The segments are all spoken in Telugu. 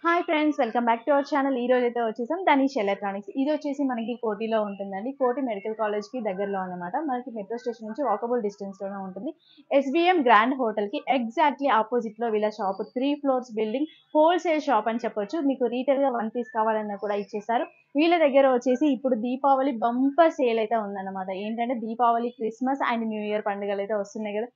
Hi friends, welcome back to our channel. ఈ రోజు అయితే వచ్చేసాం ధనీష్ ఎలక్ట్రానిక్స్. ఇది వచ్చేసి మనకి కోటిలో ఉంటుందండి. కోటి మెడికల్ కాలేజ్కి దగ్గరలో అనమాట. మనకి మెట్రో స్టేషన్ నుంచి వాకబుల్ డిస్టెన్స్లోనే ఉంటుంది. ఎస్బిఎం గ్రాండ్ హోటల్కి ఎగ్జాక్ట్లీ ఆపోజిట్లో వీళ్ళ shop 3 floors building, wholesale shop అని చెప్పొచ్చు. మీకు రీటైల్గా 1 piece కావాలన్నా కూడా ఇచ్చేసారు. వీళ్ళ దగ్గర వచ్చేసి ఇప్పుడు దీపావళి బంపర్ సేల్ అయితే ఉందన్నమాట. ఏంటంటే Deepavali, Christmas and new year పండుగలు అయితే వస్తున్నాయి కదా.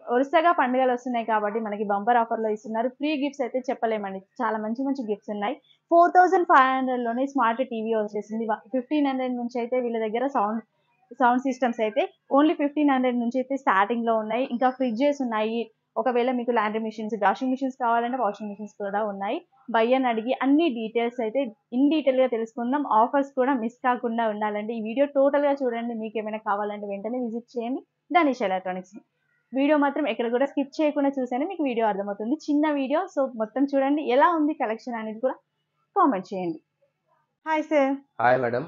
వరుసగా పండుగలు వస్తున్నాయి కాబట్టి మనకి బంపర్ ఆఫర్‌లో ఇస్తున్నారు. ఫ్రీ గిఫ్ట్స్ అయితే చెప్పలేమండి. చాలా మంచి మంచి గిఫ్ట్స్ ఉన్నాయి. 4500లోనే స్మార్ట్ టీవీ వచ్చేసింది. 1500 నుంచి అయితే వీళ్ళ దగ్గర సౌండ్ సిస్టమ్స్ అయితే ఓన్లీ 1500 నుంచి అయితే స్టార్టింగ్‌లో ఉన్నాయి. ఇంకా ఫ్రిడ్జెస్ ఉన్నాయి. ఒకవేళ మీకు లాండ్రీ మిషన్స్, వాషింగ్ మిషన్స్ కావాలంటే వాషింగ్ మిషన్స్ కూడా ఉన్నాయి. బై అని అడిగి అన్ని డీటెయిల్స్ అయితే డీటెయిల్‌గా తెలుసుకుందాం. ఆఫర్స్ కూడా మిస్ కాకుండా ఉండాలంటే ఈ వీడియో టోటల్‌గా చూడండి. మీకేమైనా కావాలంటే వెంటనే విజిట్ చేయండి ధనీష్ ఎలక్ట్రానిక్స్. వీడియో మాత్రం ఎక్కడ కూడా స్కిప్ చేయకుండా చూస్తేనే మీకు వీడియో అర్థమవుతుంది. చిన్న వీడియో. సో, మొత్తం చూడండి. ఎలా ఉంది కలెక్షన్ అనేది కూడా కామెంట్ చేయండి. Hi sir. Hi madam.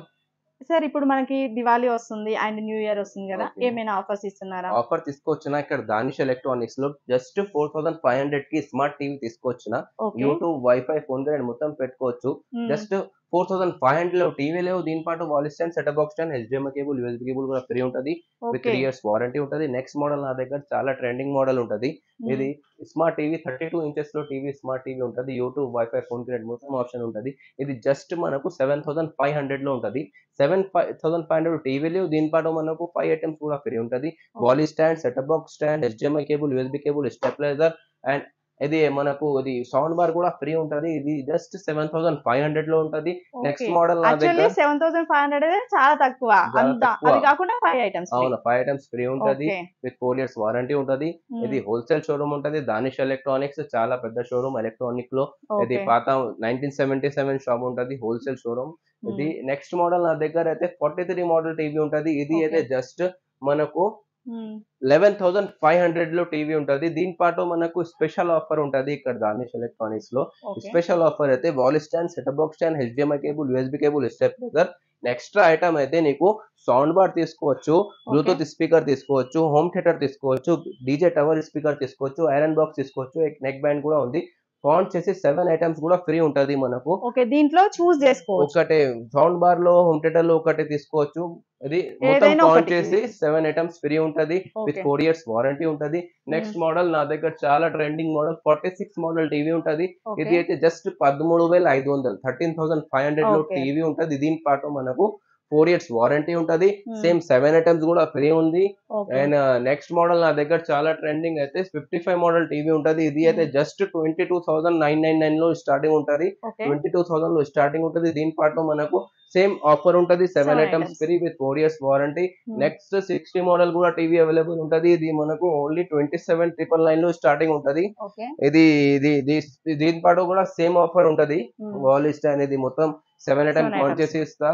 Sir, ఇప్పుడు మనకి దివాళీ వస్తుంది అండ్ న్యూ ఇయర్ వస్తుంది కదా. ఓకే. ఏమైనా ఆఫర్స్ ఇస్తున్నారా? ఆఫర్ తీసుకొచ్చిన ఇక్కడ దానిష్ ఎలక్ట్రానిక్స్ లో జస్ట్ 4500 కి స్మార్ట్ టీవీ తీసుకొచ్చిన. Okay. YouTube, wifi, phone grade మొత్తం పెట్టుకోవచ్చు. జస్ట్ 4500 లో టీవీ లేవు. దీని పాటు wall stand, setup box stand, HDMI cable, USB cable కూడా ఫ్రీ ఉంటది. విత్ 3 years వారంటీ ఉంటది. నెక్స్ట్ మోడల్ నా దగ్గర చాలా ట్రెండింగ్ మోడల్ ఉంటది. ఇది స్మార్ట్ టీవీ 32 ఇంచెస్ లో టీవీ, స్మార్ట్ టీవీ ఉంటది. యూట్యూబ్, వైఫై, ఫోన్ గ్రేడ్ మొత్తం ఆప్షన్ ఉంటది. ఇది జస్ట్ మనకు 7500 లో ఉంటది. 7500 టీవీ లేవు. దీని పాటు మనకు 5 ఐటమ్స్ కూడా ఫ్రీ ఉంటది. Wall stand, setup box stand, HDMI cable, USB cable, stabiliser and ఇది మనకు ఇది సౌండ్ బార్ కూడా ఫ్రీ ఉంటది. ఇది జస్ట్ 7500 లో ఉంటది. నెక్స్ట్ మోడల్ నా యాక్చువల్లీ దగ్గర 7500 చాలా తక్కువ. చాలా తక్కువ. అది కాకుండా 5 ఐటమ్స్ ఫ్రీ. అవును, 5 ఐటమ్స్ ఫ్రీ ఉంటది. ఓకే. విత్ 4 years వారంటీ ఉంటది. ఇది హోల్సేల్ షోరూమ్ ఉంటది. దానిష్ ఎలక్ట్రానిక్స్ చాలా పెద్ద షోరూమ్ ఎలక్ట్రానిక్ లో. ఇది పాత 1977 షాప్ ఉంటది. Wholesale showroom. ఇది నెక్స్ట్ మోడల్ నా దగ్గర అయితే 43 మోడల్ టీవీ ఉంటది. ఇది అయితే జస్ట్ మనకు 11500 లో టీవీ ఉంటది. దీని పాటు మనకు స్పెషల్ ఆఫర్ ఉంటది ఇక్కడ దానిష్ ఎలక్ట్రానిక్స్ లో. స్పెషల్ ఆఫర్ అయితే wall stand, setup box stand, HDMI cable, USB cable, stabiliser. Extra item అయితే నీకు సౌండ్ బార్ తీసుకోవచ్చు, బ్లూటూత్ స్పీకర్ తీసుకోవచ్చు, హోమ్ థియేటర్ తీసుకోవచ్చు, డీజే టవర్ స్పీకర్ తీసుకోవచ్చు, ఐరన్ బాక్స్ తీసుకోవచ్చు, నెక్ బ్యాండ్ కూడా ఉంది. కౌంట్ చేసి 7 ఐటమ్స్ కూడా ఫ్రీ ఉంటది మనకు. ఓకే. దీంట్లో చూస్ చేసుకోవచ్చు. ఒకటే సౌండ్ బార్ లో, హోమ్ థియేటర్ లో ఒకటి తీసుకోవచ్చు. ఇది మొత్తం కౌంట్ చేసి 7 ఐటమ్స్ ఫ్రీ ఉంటది. విత్ 4 years వారంటీ ఉంటది. నెక్స్ట్ మోడల్ నా దగ్గర చాలా ట్రెండింగ్ మోడల్ 46 మోడల్ టీవీ ఉంటది. ఇది అయితే జస్ట్ 13500, 13500 లో టీవీ ఉంటది. దీని పాటు మనకు 4 years వారంటీ ఉంటది. సేమ్ 7 ఐటమ్స్ కూడా ఫ్రీ ఉంది. అండ్ నెక్స్ట్ మోడల్ నా దగ్గర చాలా ట్రెండింగ్ అయితే 55 మోడల్ టీవీ ఉంటది. ఇది అయితే జస్ట్ 22,999 లో స్టార్టింగ్ ఉంటది. 22,000 లో స్టార్టింగ్ ఉంటది. దీని పాటు మనకు సేమ్ ఆఫర్ ఉంటది. 7 items free with 4 years warranty. Next 60 model కూడా టీవీ అవైలబుల్ ఉంటది. ఇది మనకు ఓన్లీ 27,999 లో స్టార్టింగ్ ఉంటది. ఇది దీని పాటు కూడా సేమ్ ఆఫర్ ఉంటది. వాల్ స్టాండ్ ఇది మొత్తం 7 ఐటమ్ కౌంట్ చేసి ఇస్తా.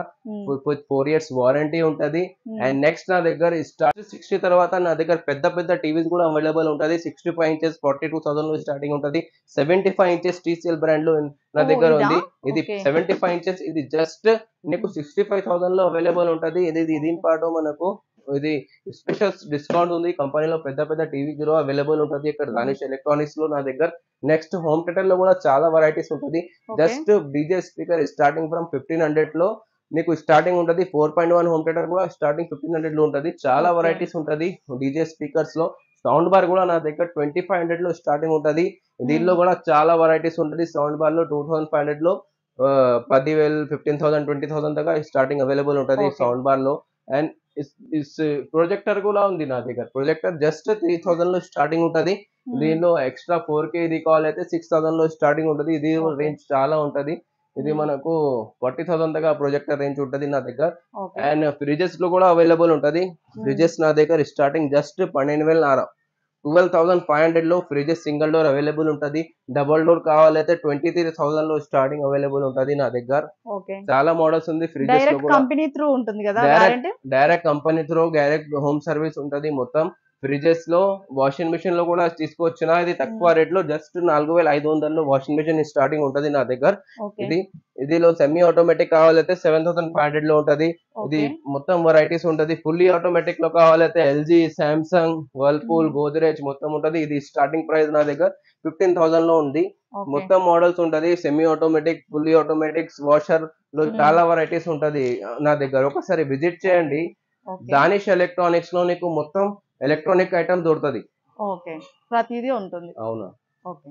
4 years వారంటీ ఉంటది. అండ్ నెక్స్ట్ నా దగ్గర స్టార్ట్ 60 తర్వాత నా దగ్గర పెద్ద పెద్ద టీవీస్ కూడా అవైలబుల్ ఉంటది. 65 ఇంచెస్ 42,000 లో స్టార్టింగ్ ఉంటది. 75 ఇంచెస్ TCL బ్రాండ్ లో నా దగ్గర ఉంది. ఇది 75 ఇంచెస్. ఇది జస్ట్ నీకు 65,000 లో అవైలబుల్ ఉంటది. ఇది దీని పాటు మనకు ఇది స్పెషల్ డిస్కౌంట్ ఉంది. కంపెనీలో పెద్ద పెద్ద టీవీ కూడా అవైలబుల్ ఉంటది ఇక్కడ దానిష్ ఎలక్ట్రానిక్స్ లో నా దగ్గర. నెక్స్ట్ హోమ్ థియేటర్ లో కూడా చాలా వెరైటీస్ ఉంటది. Just DJ speaker starting from 1500 లో నీకు స్టార్టింగ్ ఉంటది. 4.1 హోమ్ థియేటర్ కూడా స్టార్టింగ్ 1500 లో ఉంటది. చాలా వెరైటీస్ ఉంటది డీజే స్పీకర్స్ లో. సౌండ్ బార్ కూడా నా దగ్గర 2500 లో స్టార్టింగ్ ఉంటది. దీనిలో కూడా చాలా వెరైటీస్ ఉంటది. సౌండ్ బార్ లో 2500 లో 10,000, 15,000, 20,000 దాకా స్టార్టింగ్ అవైలబుల్ ఉంటది సౌండ్ బార్ లో. అండ్ ప్రొజెక్టర్ కూడా ఉంది నా దగ్గర. ప్రొజెక్టర్ జస్ట్ 3000 లో స్టార్టింగ్ ఉంటది. దీనిలో ఎక్స్ట్రా 4K రీకాల్ అయితే 6000 లో స్టార్టింగ్ ఉంటది. ఇది రేంజ్ చాలా ఉంటది. ఇది మనకు 40,000 దాకా ప్రొజెక్టర్ రేంజ్ ఉంటది నా దగ్గర. అండ్ ఫ్రిడ్జెస్ లో కూడా అవైలబుల్ ఉంటది. ఫ్రిడ్జెస్ నా దగ్గర స్టార్టింగ్ జస్ట్ 12,500 లో ఫ్రిడ్జెస్ సింగిల్ డోర్ అవైలబుల్ ఉంటది. డబుల్ డోర్ కావాలైతే 23,000 లో స్టార్టింగ్ అవైలబుల్ ఉంటది నా దగ్గర. చాలా మోడల్స్ ఉంది ఫ్రిడ్జెస్ లో కూడా. కంపెనీ త్రూ ఉంటుంది కదా. Direct company through, direct home service ఉంటది మొత్తం. ఫ్రిడ్జెస్ లో, వాషింగ్ మిషన్ లో కూడా తీసుకొచ్చిన. ఇది తక్కువ రేట్ లో జస్ట్ 4,500 లో వాషింగ్ మిషన్ స్టార్టింగ్ ఉంటది నా దగ్గర. ఇదిలో సెమీ ఆటోమేటిక్ కావాలైతే 7,500 లో ఉంటది. ఇది మొత్తం వెరైటీస్ ఉంటది. ఫుల్లీ ఆటోమేటిక్ లో కావాలైతే ఎల్జీ, సామ్సంగ్, వర్ల్పూల్, గోద్రేజ్ మొత్తం ఉంటది. ఇది స్టార్టింగ్ ప్రైస్ నా దగ్గర 15,000 లో ఉంది. ఓకే. మొత్తం మోడల్స్ ఉంటది. Semi automatic, fully automatic, washer లో చాలా వెరైటీస్ ఉంటది నా దగ్గర. ఒకసారి విజిట్ చేయండి. ఓకే. దానిష్ ఎలక్ట్రానిక్స్ లో నీకు మొత్తం ఎలక్ట్రానిక్ ఐటమ్ దొరుకుతది. ఓకే. ప్రతిదీ ఉంటుంది. అవునా. ఓకే.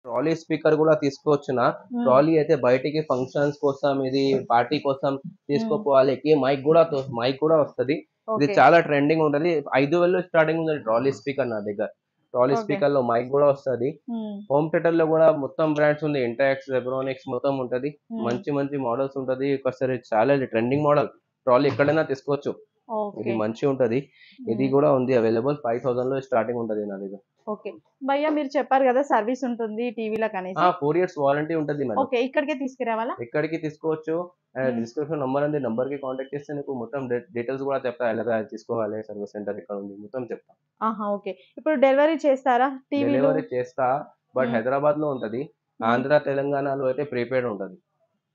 ట్రాలీ స్పీకర్ కూడా తీసుకోవచ్చునా. ట్రాలీ అయితే బయటికి ఫంక్షన్స్ కోసం, ఇది పార్టీ కోసం తీసుకోపోవాలి. మైక్ కూడా వస్తది. ఇది ఓకే. చాలా ట్రెండింగ్ ఉంటది. 5,000 స్టార్టింగ్ ఉంది ట్రాలీ స్పీకర్ నా దగ్గర. Trolley okay. స్పీకర్ లో మైక్ కూడా వస్తది. హోమ్ థియేటర్ లో కూడా మొత్తం బ్రాండ్స్ ఉంది. ఇంటాక్స్, జెబ్రానిక్స్ మొత్తం ఉంటది. మంచి మంచి మోడల్స్ ఉంటది. ఒకసారి చాలా ట్రెండింగ్ మోడల్. ట్రాలీ ఎక్కడైనా తీసుకోవచ్చు. ఇది ఓకే. మంచి ఉంటది. ఇది కూడా ఉంది అవైలబుల్. 5,000 లో స్టార్టింగ్ ఉంటది నా దగ్గర. ఓకే. భయ్యా మీరు చెప్పారు కదా సర్వీస్ ఉంటుంది టీవీలకనేసి. 4 ఇయర్స్ వారంటీ ఉంటది మేడం. ఓకే. ఇక్కడికే తీసుకురావాలా? ఎక్కడికి తీసుకోవచ్చు. డిస్క్రిప్షన్ నంబర్ ఉంది. నంబర్ కి కాంటాక్ట్ చేస్తే నీకు మొత్తం డీటెయిల్స్ కూడా చెప్తా. ఎలాగా తీసుకోవాలి, సర్వీస్ సెంటర్ ఎక్కడ ఉంది మొత్తం చెప్తా. ఆహా! ఓకే. ఇప్పుడు డెలివరీ చేస్తారా టీవీలు? డెలివరీ చేస్తా. బట్ హ్మ్. హైదరాబాద్ లో ఉంటది. ఆంధ్ర, తెలంగాణలో అయితే ప్రీపెయిడ్ ఉంటది.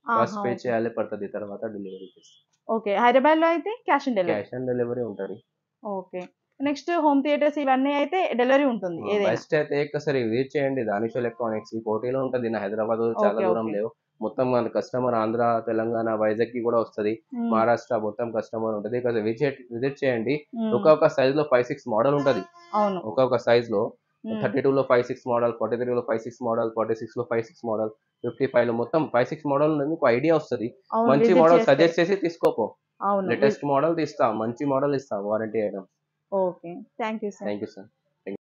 ఫస్ట్ ఆహా! Pay okay. చేయాలి పడుతది. తర్వాత డెలివరీ చేస్తా. ఓకే. హైదరాబాద్‌లో అయితే cash on delivery. Cash on delivery ఉంటది. ఓకే. నెక్స్ట్ హోమ్ థియేటర్స్ ఇవన్నీ అయితే డెలివరీ ఉంటుంది ఏదైనా. బెస్ట్ అయితే ఒక్కసారి విజిట్ చేయండి. దానిష్ ఎలక్ట్రానిక్స్ ఈ కోటిలో ఉంటది. నా హైదరాబాద్ చాలా ఓకే. దూరం ఓకే. లేవు. మొత్తం మన కస్టమర్ ఆంధ్ర, తెలంగాణ, వైజాగ్ కి కూడా వస్తది. హ్మ్. మహారాష్ట్ర మొత్తం కస్టమర్ ఉంటది. ఒకసారి విజిట్ చేయండి. హ్మ్. ఒక్కొక్క సైజ్ లో 5, 6 మోడల్ ఉంటది. అవును. ఒక్కొక్క సైజ్ లో హ్మ్. 32 లో 5, 6 మోడల్, 43 లో 5, 6 మోడల్, 46 లో 5, 6 మోడల్, 55 లో మొత్తం 5, 6 మోడల్ ఉంది. మీకు ఐడియా వస్తది. అవును. మంచి విజిట్ మోడల్ చేస్తే. సజెస్ట్ చేసి తీసుకోపో. అవును. లేటెస్ట్ మోడల్ ఇస్తా. మంచి మోడల్ ఇస్తా. Warranty item. Okay. Thank you sir. Thank you sir.